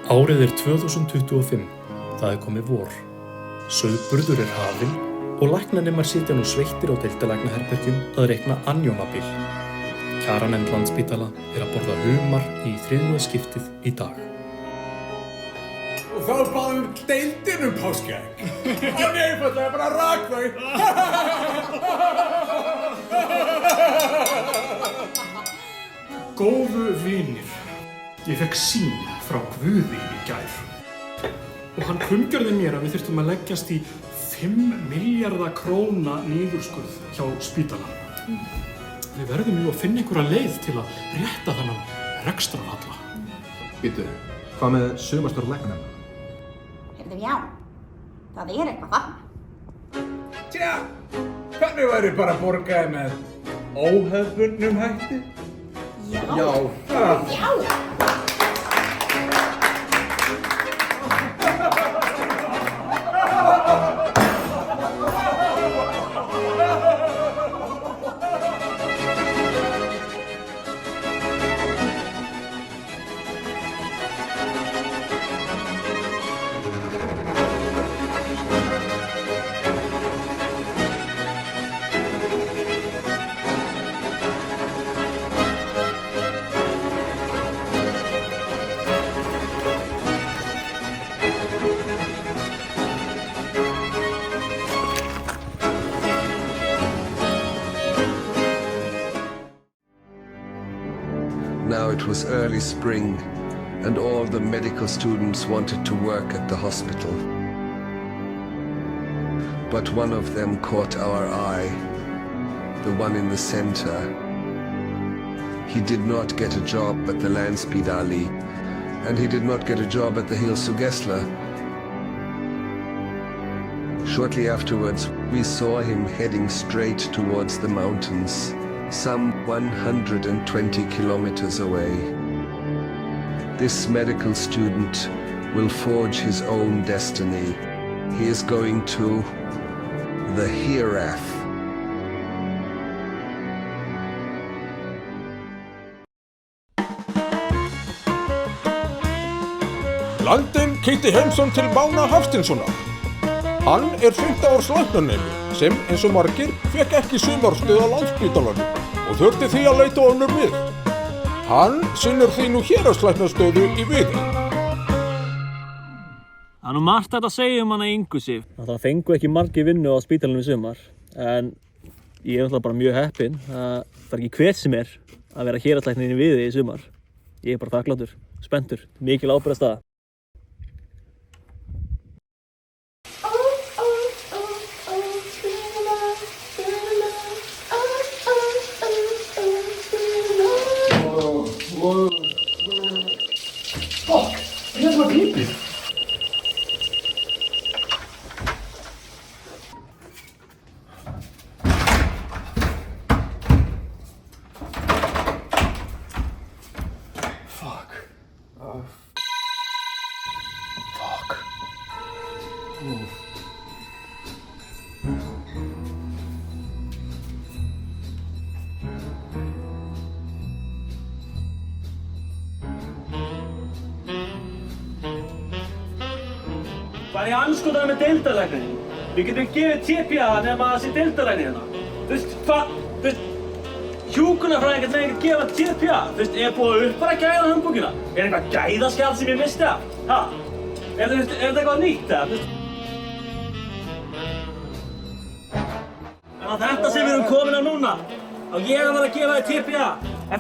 Árið er 2025, það er komið vor. Sauðburður er hafinn og læknanemar sitja nú sveittir á deildarlæknaherbergjum að reikna annjómabil. Kjaranefnd Landspítala er að borða humar í þriðja skiptið í dag. Og þá báðum deildinu páskaegg. Hann er einfaldlega bara að rak þau. Góðu vinir, ég fekk sýn frá Guði í gær. Og hann kunngjörði mér að við þurftum að leggjast í 5 milljarða króna niðurskurð hjá spítala. Við verðum jú að finna einhverja leið til að rétta þennan rekstrarhalla. Býtu, hvað með sumarstörn læknanema? Heyrðu, já, það er eitthvað þarna. Tja, hvernig væri bara að borgaði með óhefðbundnum hætti? Já. Já. Já. Now it was early spring, and all the medical students wanted to work at the hospital. But one of them caught our eye, the one in the center. He did not get a job at the Landspítali, and he did not get a job at the Heilsugæsla. Shortly afterwards, we saw him heading straight towards the mountains, some 120 kilometers away. This medical student will forge his own destiny. He is going to the hereafter. Landinn keypti heimsóm til Mána Hafsteinssonar. Hann er 15 árs læknanemi sem, eins og margir, fekk ekki sumarstöð á Landspítalanum og þurfti því að leita á önnur mið. Hann sinnir því nú héraðslæknastöðu í Viðey. Það er nú margt hægt að segja hana Ingu Sif. Það fengu ekki margir vinnu á spítalanum í sumar, en ég er náttúrulega bara mjög heppinn. Það er ekki hver sem er að vera héraðslæknir í Viðey í sumar. Ég er bara þakklátur, spenntur, mikil ábyrgðarstaða. Hérna var gripið. Fuck. Hvað er anskotaður með deildarlæknir? Við getum ekki gefið TPA nema að það sé deildarlæknir hérna. Þú veist, hvað? Þú veist, hjúkrunarfræðingar með ekki gefa TPA. Þú veist, er búið að uppfæra gæða humbúkina? Er eitthvað gæðaskjal sem ég misti af? Ha? Er þetta eitthvað nýtt eða? En á þetta sem við erum komin á núna, á ég að vera að gefa þér TPA. Er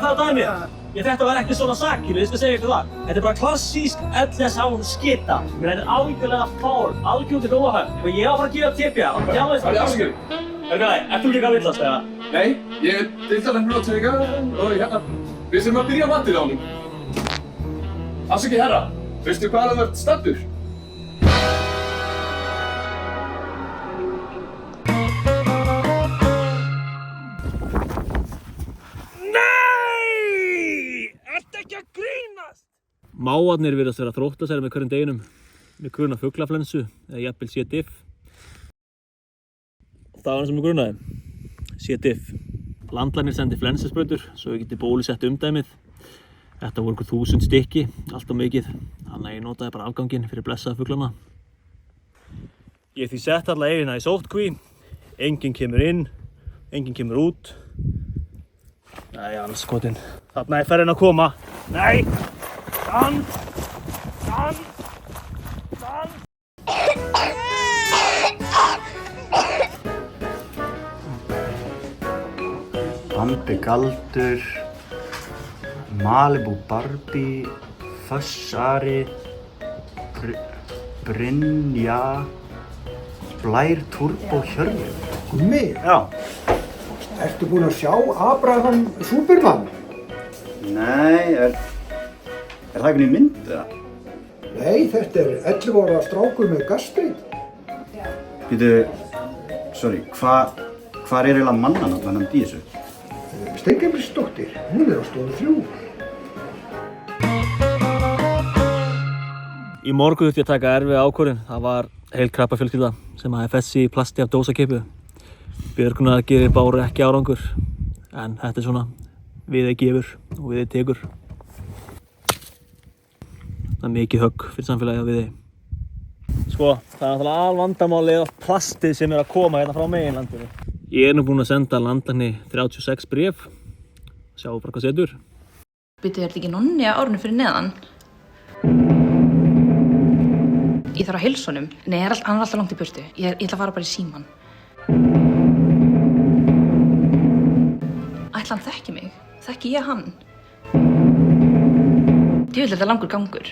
það dæmið? Þetta var ekki svona sakir, ég skal segja ykkur það. Þetta er bara klassísk LSH-skita. Þetta er algjörlega fár, algjörlega óhæft. Og ég á bara að gefa TPA. Það er afskjöf. Ert þú líka að villast eða? Nei, ég er deildarlæknir á Tvega og hérna, við þurfum að byrja matið á honum. Afsakið herra, veistu hvað það vart staddur? Mávarnir virðast vera að þrótta sér með hverjum deginum með gruna fuglaflensu eða jafnvel C. diff. Það var hann sem ég grunaði. C. diff. Landlæknir sendi flensusprautur svo við getum bólusett umdæmið. Þetta voru einhver 1000 stykki, allt of mikið. Þannig að ég notaði bara afganginn fyrir blessaða fuglana. Ég hef því sett alla eyjuna í sóttkví. Enginn kemur inn, enginn kemur út. Nei, anskotin. Þarna er ferðin að koma. Nei! Stand! Bambi Galdur, Malibu Barbie, Fössari, Brynja, Blær Turbo Hjörvi. Gummi, Já. ertu búinn að sjá Abraham Superman? Nei, er það ekki ný mynd eða? Nei, þetta er 11 ára strákur með gastreit. Býtu, sorry, hvar er eiginlega mannanafn í þessu? Steingrímsdóttir, hún er á stofu 3. Í morgun þurfti ég að taka erfið ákvörðun. Það var heil krabbafjölskylda sem hafði fest sig í plasti af dósakippu. Björgunaraðgerðir báru ekki árangur, en þetta er svona við gefur og við tekur. Það er mikið högg fyrir samfélagið á Viðey. Sko, það er náttúrulega alvandamálið af plastið sem er að koma hérna frá meginlandinu. Ég er nú búinn að senda landlækni 36 bréf. Sjáum bara hvað setur. Býtu, er þetta ekki nonni að árinu fyrir neðan? Ég þarf að heilsa honum. Nei, hann er alltaf langt í burtu. Ég ætla að fara bara í símann. Ætla hann þekki mig? Þekki ég hann? Djöfull, þetta er langur gangur.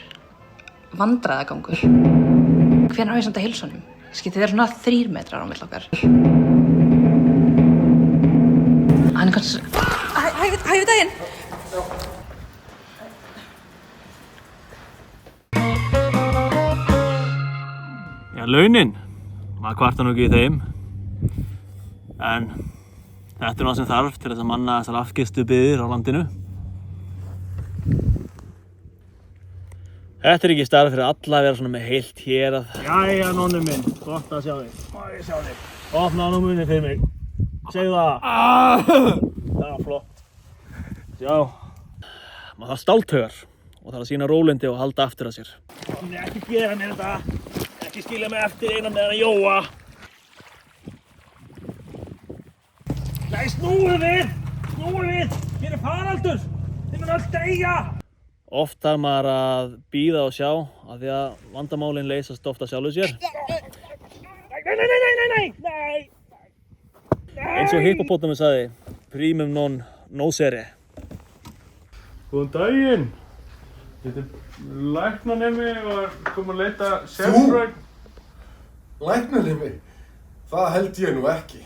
Vandræðagangur. Hvenær á ég samt að heilsa honum? Skipti, þeir eru svona 3 metrar á milli okkar. Hann er kannski... Hæfi daginn! Já, launin. Maður kvartar nú ekki í þeim. En þetta er náttúrulega sem þarf til þess að manna þessar afgeistu byggðir á landinu. Þetta er ekki starf fyrir alla að vera svona með heilt hérað. Jæja, nonni minn. Gott að sjá þig. Má ég sjá þig? Opna nú munni fyrir mig. Segðu það. Það var flott. Já. Maður þarf stáltaugar og þarf að sýna rólindi og halda aftur að sér. Nei, ekki gera mér þetta. Ekki skilja mig eftir einan með hann Jóa. Nei, snúið við! Snúið við! Hér er faraldur! Þið mun öll deyja! Oft þarf maður að bíða og sjá af því að vandamálin leysast oft af sjálfu sér. Nei! Eins og Hippopótamus sagði, primum non nocere. Góðan daginn. Þetta er læknanemi og er komið að leita sérfræðing. Þú? Læknanemi? Það held ég nú ekki.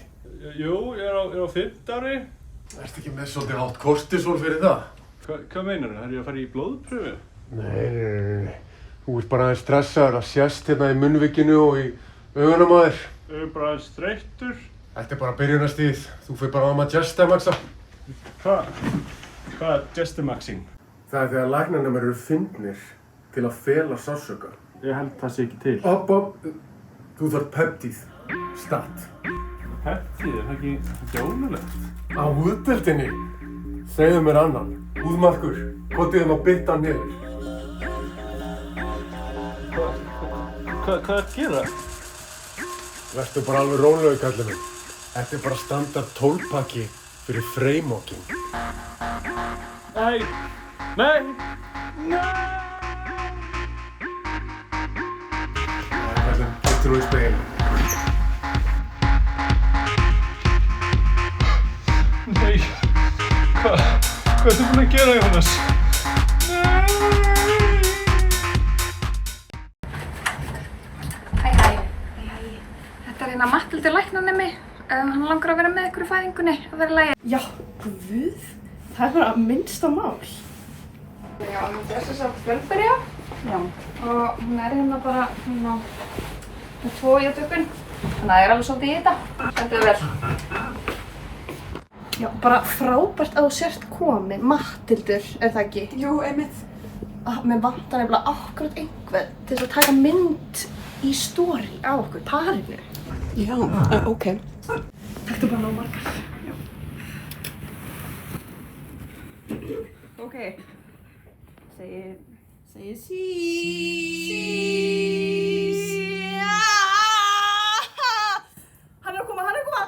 Jú, ég er á 5. ári. Ertu ekki með svolítið hátt kortisol fyrir það? Hvað meinar það? Er ég að fara í blóðpröfu? Nei. Þú ert bara aðeins stressaður að sést hérna í munnvikinu og í augunum á þér. Ég er bara aðeins þreyttur. Þetta er bara byrjunarstigið. Þú fyrir bara á maður Gestamaxa. Hvað er Gestamaxing? Það er þegar læknanemar eru fyndnir til að fela sársauka. Ég held það sé ekki til. Opp. Þú þarf peptíð. Stat. Peptíð? Er það ekki ónulegt? Á húðdeildinni. Segðu mér annan. Húðmarkur. Kotið þeim á byttan niður. Hvað er að gera? Vertu bara alveg rólegur, kallið minn. Þetta er bara standard 12-pakki fyrir freymokking. Nei! Kallið, getur þú í speginu. Nei! Hvað ertu búinn að gera, Jónas? Hæ. Þetta er hérna Matthildur læknanemi. Hann langar að vera með ykkur í fæðingunni, að vera í lagi. Já, guð, það er bara minnsta mál. Já, þetta er þess að fjölbyrja. Já. Og hún er hérna bara, með 2 í tökun. Þannig að það er alveg svolítið í þetta. Þetta er vel. Já, bara frábært að þú sért komið, Matthildur, er það ekki? Jú, einmitt. Mér vantar nefnilega akkurat einhvern til þess að taka mynd í story á okkur, parinu. Já, ok. Taktu bara ná margar. Ok. Segir sí. Hann er að koma. Hann er að koma.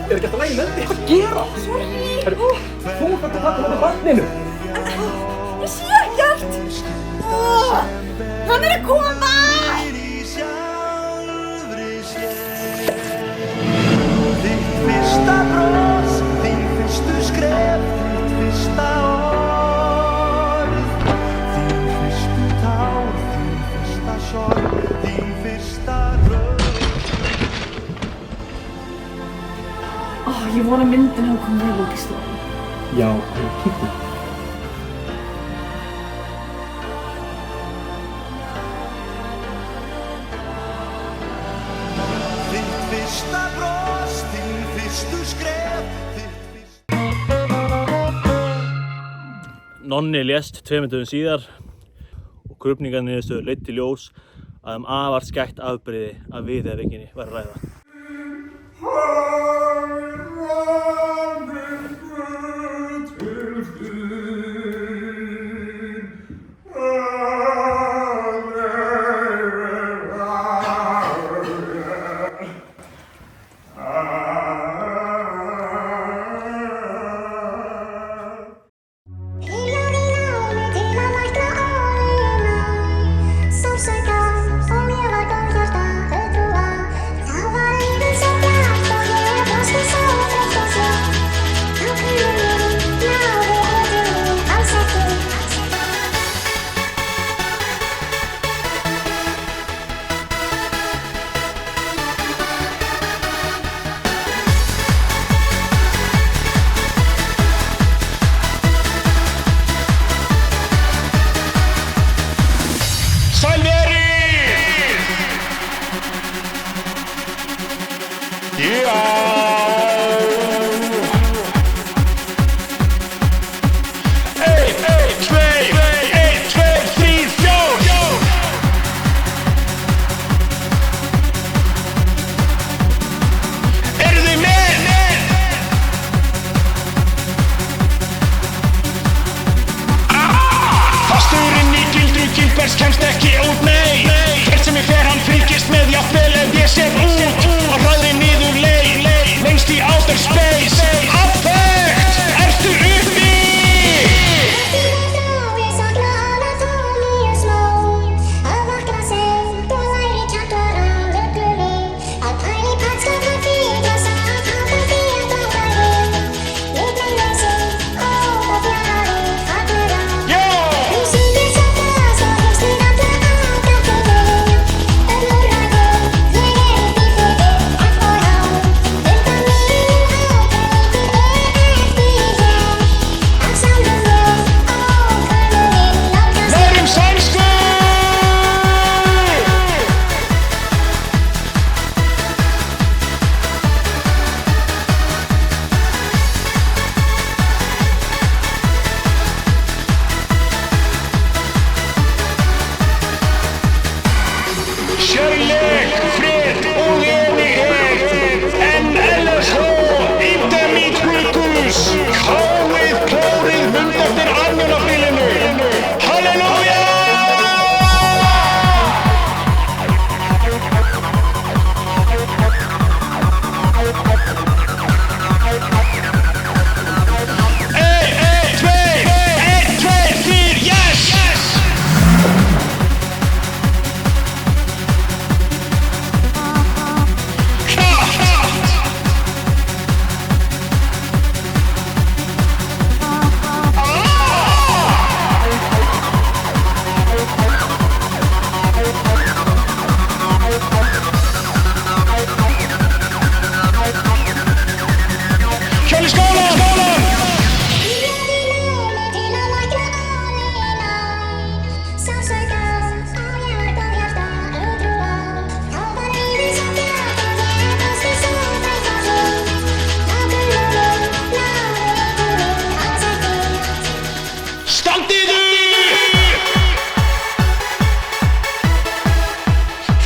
Er ekki alltaf lægi með þig? Hvað gera? Sorry. Þú þarft að taka með barninu. Ég sé ekkert. Hann er að koma. Þitt fyrsta bros, þín fyrstu skref, þitt fyrsta orð, þín fyrstu tár, þín fyrsta sorg, þín fyrsta röð. Ég vona myndin hafa komið vel út í stofu. Já, kíktu. Þitt fyrsta bros, þín fyrstu skref, Nonni lést 2 dögum síðar og krufningarniðurstöður leiddu í ljós að afar skætt afbrigði af viðhefninginni var að ræða. Kemst ekki út, nei. Hvert sem ég fer hann fylgist með, jafnvel ef ég sé út og hraðri niður leið, lengst í outer space. Affekt, ertu uppi?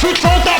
fullfóta